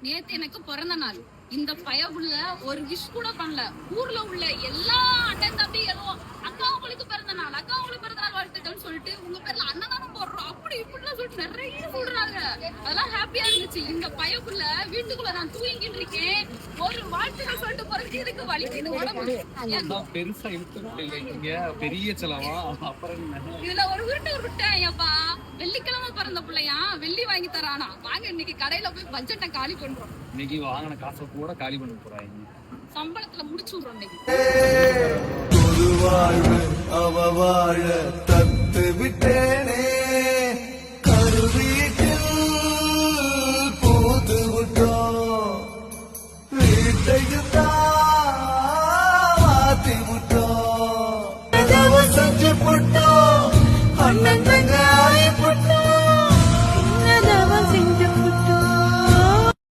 நேத்து எனக்கு பிறந்த நாள். இந்த பயவுள்ள ஒரு விஷ் கூட பண்ணல. ஊர்ல உள்ள எல்லா அண்ணன் தம்பி எல்லாம் அக்கா உங்களுக்கு பிறந்த நாள், அக்கா உங்களுக்கு பிறந்த நாள் வாழ்த்துக்கள் சொல்லிட்டு உங்க பேர்ல அன்னதானம் போடுறோம் அப்படி இப்படிலாம் சொல்லிட்டு நிறைய சொல்றாங்க. அதெல்லாம் ஹாப்பியா இருந்துச்சு. இந்த பயவுள்ள வீட்டுக்குள்ள நான் தூங்கிட்டு இருக்கேன், ஒரு வாழ்த்துக்கள் சொல்லிட்டு போறதுக்கு இதுக்கு வலிக்குது உடம்பு. பெருசா இழுத்து பெரிய செலவா. அப்புறம் இதுல ஒரு உருட்டேன் ஐயப்பா. வெள்ளிக்கிழமை பிறந்த பிள்ளையா, வெள்ளி வாங்கி தரானா. வாங்க இன்னைக்கு கடையில போய் பட்ஜெட்டை காலி பண்றோம். இன்னைக்கு வாங்கின காசை கூட காலி பண்ண போறாங்க. சம்பளத்துல முடிச்சு விடுறோம் இன்னைக்கு. அவ வாழ தத்து விட்டேனே கருவி